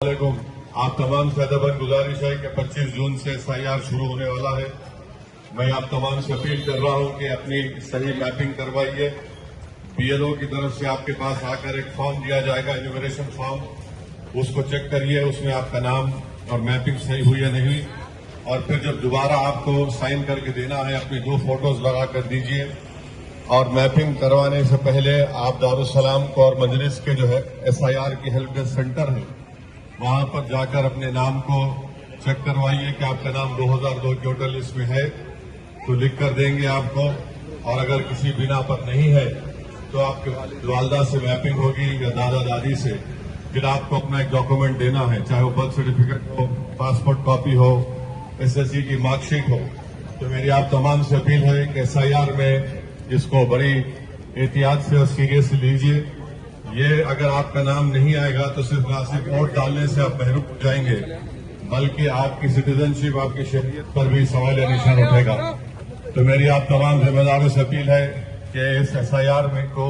वालेकुम। आप तमाम से अदबन गुजारिश है कि 25 जून से SIR शुरू होने वाला है। मैं आप तमाम से अपील कर रहा हूं कि अपनी सही मैपिंग करवाइए। BLO की तरफ से आपके पास आकर एक फॉर्म दिया जाएगा, इन्यूमरेशन फॉर्म, उसको चेक करिए, उसमें आपका नाम और मैपिंग सही हुई या नहीं हुई। और फिर जब दोबारा आपको साइन करके देना है, अपनी 2 फोटोज लगा कर दीजिए। और मैपिंग करवाने से पहले आप दारुस्सलाम को और मजलिस के जो है SIR की हेल्प डेस्क सेंटर है, वहां पर जाकर अपने नाम को चेक करवाइए कि आपका नाम 2002 की वोटर लिस्ट में है तो लिख कर देंगे आपको। और अगर किसी बिना पर नहीं है तो आपके वालदा से मैपिंग होगी या दादा दादी से, फिर आपको अपना एक डॉक्यूमेंट देना है, चाहे वो बर्थ सर्टिफिकेट हो, पासपोर्ट कॉपी हो, SSC की मार्कशीट हो। तो मेरी आप तमाम से अपील है कि SIR में इसको बड़ी एहतियात से और सीरियसली लीजिए। ये अगर आपका नाम नहीं आएगा तो सिर्फ ना सिर्फ वोट डालने से आप महरूम हो जाएंगे, बल्कि आपकी सिटीजनशिप, आपकी शरीयत पर भी सवाल निशान उठेगा। तो मेरी आप तमाम जिम्मेदारों से अपील है कि इस SIR में को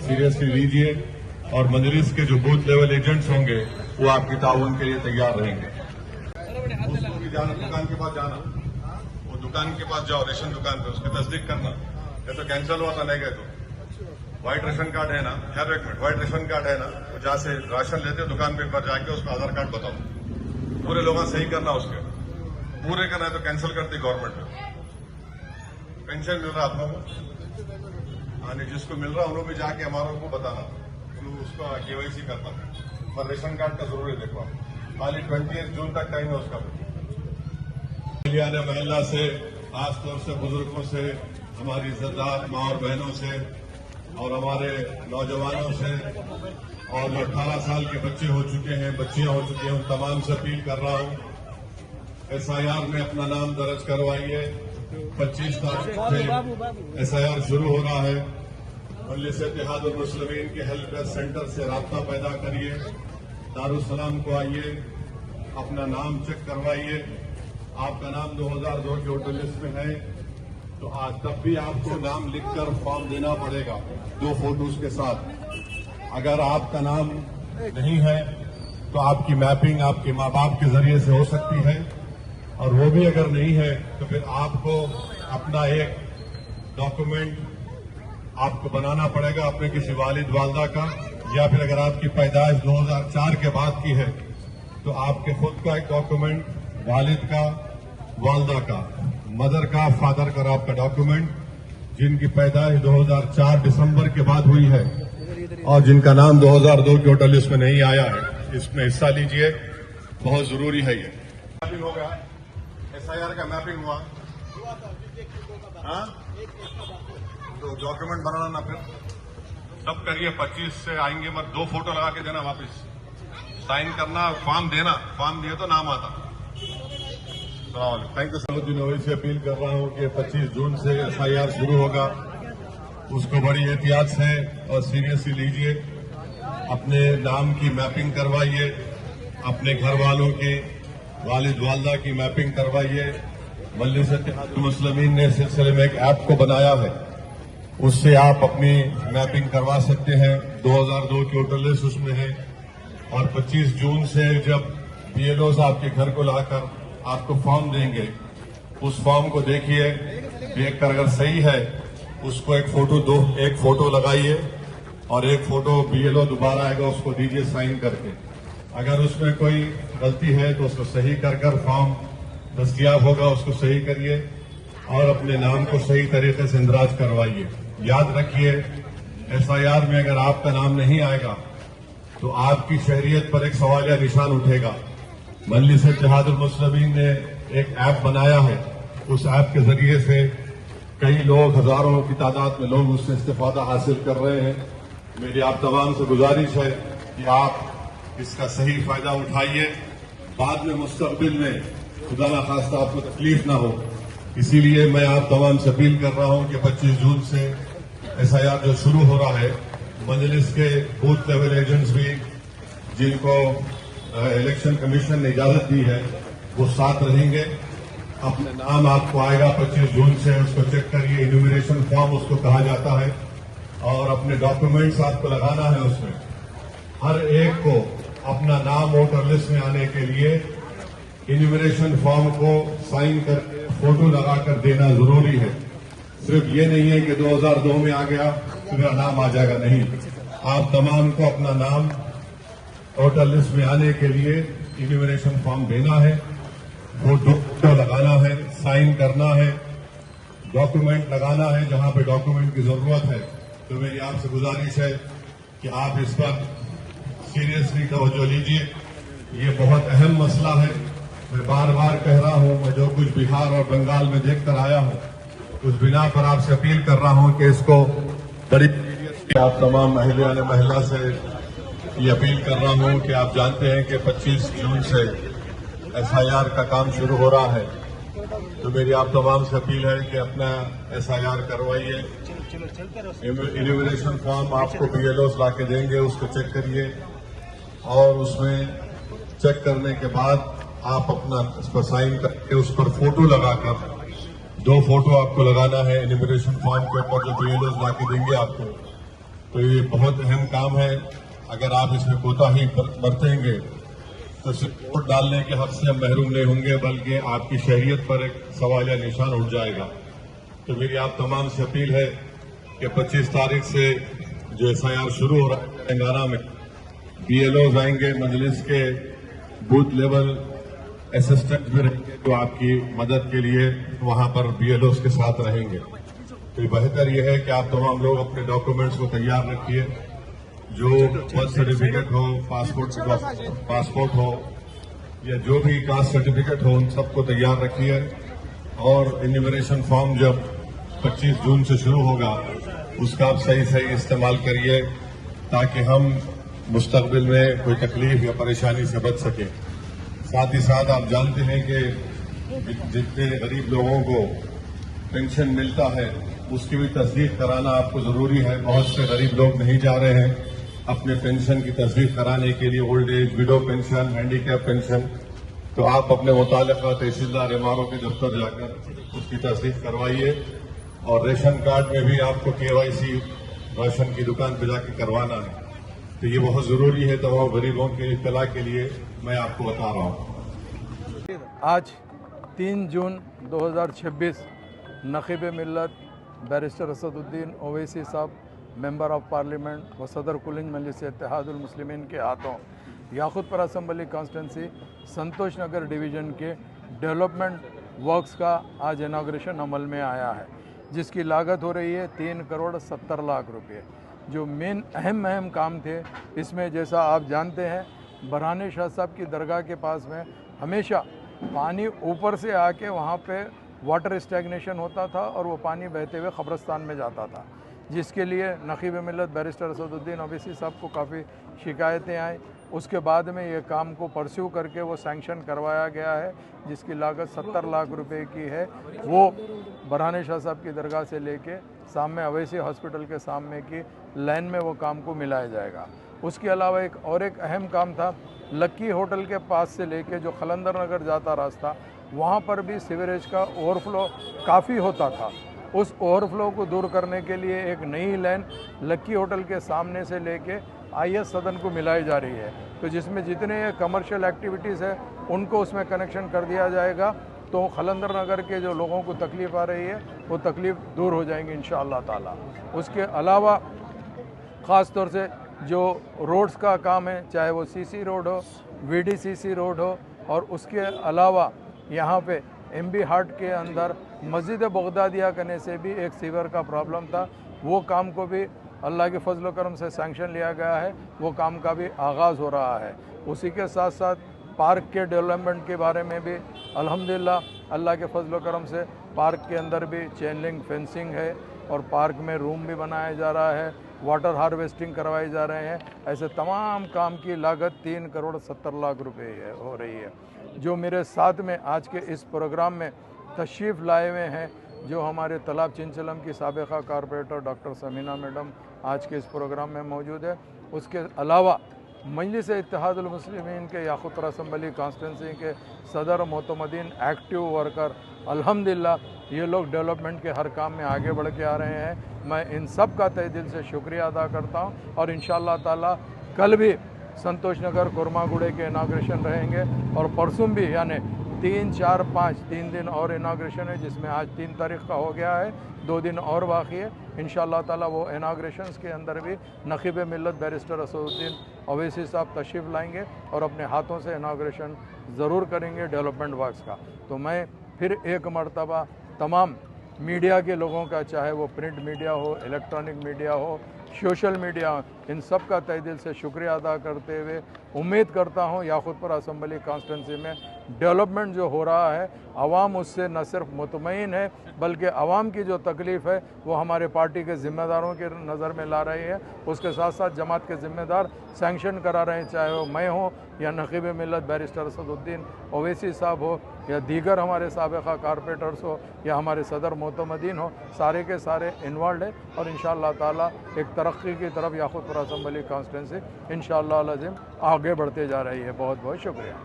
सीरियसली लीजिए और मजलिस के जो बूथ लेवल एजेंट्स होंगे वो आपकी ताउन के लिए तैयार रहेंगे। उसको भी जाना, दुकान के पास जाना, वो दुकान के पास जाओ, रेशन दुकान पे, उसकी तस्दीक करना। ये तो कैंसिल हुआ था, नहीं गए तो व्हाइट रेशन कार्ड है ना, खैर एक मिनट, व्हाइट रेशन कार्ड है ना, तो जहां से राशन लेते हो दुकान पे एक बार जाके उसका आधार कार्ड बताओ, पूरे लोगों सही करना, उसके पूरे करना है तो कैंसिल करती गवर्नमेंट में। पेंशन मिल रहा आप लोगों को, हाँ, जिसको मिल रहा उन्होंने भी जाके हमारों को बताना, तो उसका KYC करना है। पर रेशन कार्ड का जरूरी देखो, खाली 28 जून तक टाइम है उसका। मोहल्ला से, खासतौर से बुजुर्गों से, हमारी इज्जतदार माँ और बहनों से और हमारे नौजवानों से, और जो 18 साल के बच्चे हो चुके हैं, बच्चियां हो चुकी हैं, उन तमाम से अपील कर रहा हूं SIR में अपना नाम दर्ज करवाइए। 25 तारीख से SIR शुरू हो रहा है। मजलिस इत्तेहादुल मुस्लिमीन के हेल्प डेस्क सेंटर से राब्ता पैदा करिए, दारुस्सलाम को आइए, अपना नाम चेक करवाइए। आपका नाम 2002 के वोटर लिस्ट में है तो आज तब भी आपको नाम लिखकर फॉर्म देना पड़ेगा 2 फोटोज के साथ। अगर आपका नाम नहीं है तो आपकी मैपिंग आपके माँ बाप के जरिए से हो सकती है, और वो भी अगर नहीं है तो फिर आपको अपना एक डॉक्यूमेंट आपको बनाना पड़ेगा अपने किसी वालिद वालदा का, या फिर अगर आपकी पैदाइश 2004 के बाद की है तो आपके खुद का एक डॉक्यूमेंट, वालिद का, वालदा का, मदर का, फादर का आपका डॉक्यूमेंट, जिनकी पैदाइश 2004 दिसंबर के बाद हुई है और जिनका नाम 2002 की वोटर लिस्ट में नहीं आया है, इसमें हिस्सा लीजिए, बहुत जरूरी है। ये मैपिंग हो गया, SIR का मैपिंग हुआ, हाँ, तो डॉक्यूमेंट बनाना ना, फिर सब करिए। 25 से आएंगे, मत 2 फोटो लगा के देना, वापस साइन करना, फॉर्म देना, फॉर्म दिए तो नाम आता। Thank you sir. जनवरी से अपील कर रहा हूं कि 25 जून से SIR शुरू होगा, उसको बड़ी एहतियात से और सीरियसली लीजिए। अपने नाम की मैपिंग करवाइए, अपने घर वालों की, वालिद वालदा की मैपिंग करवाइए। मजलिस इत्तेहादुल मुस्लिमीन ने इस सिलसिले में एक ऐप को बनाया है, उससे आप अपनी मैपिंग करवा सकते हैं। 2002 की वोटर लिस्ट उसमें है। और 25 जून से जब BLOs आपके घर को लाकर आपको फॉर्म देंगे, उस फॉर्म को देखिए, देखकर अगर सही है उसको एक फोटो लगाइए और एक फोटो BLO दोबारा आएगा उसको दीजिए साइन करके। अगर उसमें कोई गलती है तो उसको सही कर फॉर्म दस्तयाब होगा, उसको सही करिए और अपने नाम को सही तरीके से इंदराज करवाइए। याद रखिए, SIR में अगर आपका नाम नहीं आएगा तो आपकी शहरियत पर एक सवालिया निशान उठेगा। मजलिस इत्तेहादुल मुस्लिमीन ने एक ऐप बनाया है, उस ऐप के जरिए से कई लोग, हजारों की तादाद में लोग उससे इस्तेफादा हासिल कर रहे हैं। मेरी आप तमाम से गुजारिश है कि आप इसका सही फायदा उठाइए, बाद में मुस्तकबिल में खुदा ना खास्ता आपको तकलीफ ना हो। इसीलिए मैं आप तमाम से अपील कर रहा हूं कि 25 जून से SIR जो शुरू हो रहा है, मजलिस के बूथ लेवल एजेंट्स भी, जिनको इलेक्शन कमीशन ने इजाजत दी है, वो साथ रहेंगे। अपने नाम आपको आएगा 25 जून से, उसको चेक करिए, इन्यूमरेशन फॉर्म उसको कहा जाता है, और अपने डॉक्यूमेंट्स आपको लगाना है उसमें। हर एक को अपना नाम वोटर लिस्ट में आने के लिए इन्यूमरेशन फॉर्म को साइन कर फोटो लगाकर देना जरूरी है। सिर्फ ये नहीं है कि 2002 में आ गया तो मेरा नाम आ जाएगा, नहीं। आप तमाम को अपना नाम वोटर लिस्ट में आने के लिए इन्यूमरेशन फॉर्म देना है, फोटो लगाना है, साइन करना है, डॉक्यूमेंट लगाना है जहां पे डॉक्यूमेंट की जरूरत है। तो मेरी आपसे गुजारिश है कि आप इस पर सीरियसली तवज्जो लीजिए। ये बहुत अहम मसला है। मैं बार बार कह रहा हूं, मैं जो कुछ बिहार और बंगाल में देखकर आया हूं, उस बिना पर आपसे अपील कर रहा हूं कि इसको बड़ी आप तमाम महिला से ये अपील कर रहा हूं कि आप जानते हैं कि 25 जून से एफआईआर का काम शुरू हो रहा है। तो मेरी आप तमाम से अपील है कि अपना एफआईआर करवाइए। इन्यूमरेशन फॉर्म आपको बीएलओ ला के देंगे, उसको चेक करिए और उसमें चेक करने के बाद आप अपना उस पर साइन करके उस पर फोटो लगाकर 2 फोटो आपको लगाना है इन्यूमरेशन फॉर्म के ऊपर जो बीएलओ ला के देंगे आपको। तो ये बहुत अहम काम है। अगर आप इसमें कोताही बरतेंगे तो सिर्फ वोट डालने के हक से हम महरूम नहीं होंगे, बल्कि आपकी शहरियत पर एक सवाल या निशान उठ जाएगा। तो मेरी आप तमाम से अपील है कि 25 तारीख से जो एफआईआर शुरू हो रहा है तेलंगाना में, बीएलओ आएंगे, मजलिस के बूथ लेवल असिस्टेंट भी रहेंगे जो आपकी मदद के लिए वहां पर बीएलओ के साथ रहेंगे। तो बेहतर यह है कि आप तमाम लोग अपने डॉक्यूमेंट्स को तैयार रखिए, जो बर्थ सर्टिफिकेट हो, पासपोर्ट हो या जो भी कास्ट सर्टिफिकेट हो, उन सबको तैयार रखिए। और इन्यूमरेशन फॉर्म जब 25 जून से शुरू होगा उसका आप सही इस्तेमाल करिए ताकि हम मुस्तकबिल में कोई तकलीफ या परेशानी से बच सके। साथ ही साथ आप जानते हैं कि जितने गरीब लोगों को पेंशन मिलता है उसकी भी तस्दीक कराना आपको जरूरी है। बहुत से गरीब लोग नहीं जा रहे हैं अपने पेंशन की तस्दीक कराने के लिए, old age, window pension, handicap pension. तो आप अपने मुताल्लिका तहसीलदार एमआरओ के दफ्तर जाकर उसकी तस्दीक करवाइए। और रेशन कार्ड में भी आपको केवाईसी राशन की दुकान पर जाकर करवाना है। तो ये बहुत जरूरी है। तमाम गरीबों के इत्तला के लिए मैं आपको बता रहा हूँ। आज 3 जून 2026 नक़ीब मिल्लत बैरिस्टर असदुद्दीन ओवैसी साहब, मेंबर ऑफ पार्लियामेंट व सदर कुलिंग मजलिस इत्तेहादुल मुस्लिमीन के हाथों याकूतपुर असेंबली कॉन्स्टिट्यूंसी संतोष नगर डिवीज़न के डेवलपमेंट वर्क्स का आज इनाग्रेशन अमल में आया है, जिसकी लागत हो रही है 3,70,00,000 रुपये। जो मेन अहम काम थे इसमें, जैसा आप जानते हैं, बरहाने शाह साहब की दरगाह के पास में हमेशा पानी ऊपर से आके वहाँ पे वाटर स्टैग्नेशन होता था और वो पानी बहते हुए क़ब्रिस्तान में जाता था, जिसके लिए नक़ीब मिल्लत बैरिस्टर असदुद्दीन ओवैसी साहब को काफ़ी शिकायतें आई। उसके बाद में ये काम को परस्यू करके वो सैंक्शन करवाया गया है, जिसकी लागत 70 लाख रुपए की है। वो बरहाने शाह साहब की दरगाह से लेके सामने अवैसी हॉस्पिटल के सामने की लाइन में वो काम को मिलाया जाएगा। उसके अलावा एक अहम काम था, लक्की होटल के पास से लेके जो खलंदर नगर जाता रास्ता, वहाँ पर भी सीवरेज का ओवरफ्लो काफ़ी होता था। उस ओवरफ्लो को दूर करने के लिए एक नई लाइन लक्की होटल के सामने से लेके आईएस सदन को मिलाई जा रही है। तो जिसमें जितने कमर्शियल एक्टिविटीज़ है उनको उसमें कनेक्शन कर दिया जाएगा, तो खलंदर नगर के जो लोगों को तकलीफ़ आ रही है वो तकलीफ़ दूर हो जाएंगी इंशाअल्लाह ताला। उसके अलावा ख़ास तौर से जो रोड्स का काम है, चाहे वो सीसी रोड हो, वीडीसीसी रोड हो, और उसके अलावा यहाँ पे एमबी हाट के अंदर मस्जिद बगदादिया करने से भी एक सीवर का प्रॉब्लम था। वो काम को भी अल्लाह के फजल करम से सैंक्शन लिया गया है, वो काम का भी आगाज़ हो रहा है। उसी के साथ साथ पार्क के डेवलपमेंट के बारे में भी अल्हम्दुलिल्लाह अल्लाह के फजल करम से पार्क के अंदर भी चेन लिंक फेंसिंग है और पार्क में रूम भी बनाया जा रहा है, वाटर हार्वेस्टिंग करवाए जा रहे हैं। ऐसे तमाम काम की लागत 3,70,00,000 रुपये हो रही है। जो मेरे साथ में आज के इस प्रोग्राम में तशरीफ़ लाए हुए हैं, जो हमारे तालाब चिंचलम की साबिक़ा कारपोरेटर डॉक्टर समीना मैडम आज के इस प्रोग्राम में मौजूद है। उसके अलावा मजलिस इत्तेहादुल मुस्लिमीन के याकूतपुर असेंबली कॉन्स्टिट्यूंसी के सदर मोतमदीन एक्टिव वर्कर, अल्हम्दुलिल्लाह ये लोग डेवलपमेंट के हर काम में आगे बढ़ के आ रहे हैं। मैं इन सब का तहे दिल से शुक्रिया अदा करता हूँ और इंशाअल्लाह ताला कल भी संतोष नगर कुरमागुड़े के इनाग्रेशन रहेंगे और परसों भी यानी 3, 4, 5 3 दिन और इनाग्रेशन है, जिसमें आज 3 तारीख का हो गया है, 2 दिन और बाकी है। इंशाअल्लाह ताला वो इनाग्रेशंस के अंदर भी नखीब मिल्लत बैरिस्टर असदुद्दीन ओवैसी साहब तशरीफ़ लाएंगे और अपने हाथों से इनाग्रेशन ज़रूर करेंगे डेवलपमेंट वर्क्स का। तो मैं फिर एक मरतबा तमाम मीडिया के लोगों का, चाहे वो प्रिंट मीडिया हो, इलेक्ट्रॉनिक मीडिया हो, सोशल मीडिया, इन सब का तहे दिल से शुक्रिया अदा करते हुए उम्मीद करता हूँ याकूतपुर असम्बली कॉन्स्टिट्यूंसी में डेवलपमेंट जो हो रहा है, आवाम उससे न सिर्फ मुतमईन है बल्कि आवाम की जो तकलीफ़ है वो हमारे पार्टी के ज़िम्मेदारों के नज़र में ला रही है। उसके साथ साथ जमात के ज़िम्मेदार सैंक्शन करा रहे हैं, चाहे वो मैं हो या नखीब मिल्लत बैरिस्टर असदुद्दीन ओवैसी साहब हो या दीगर हमारे साबिक़ा कारपोरेटर्स हो या हमारे सदर मोतमदीन हो, सारे के सारे इन्वॉल्व है और इंशाअल्लाह ताला एक तरक्की की तरफ याकूतपुर असम्बली कॉन्स्टिट्यूंसी इंशाअल्लाह अज़ीम आगे बढ़ते जा रही है। बहुत बहुत शुक्रिया।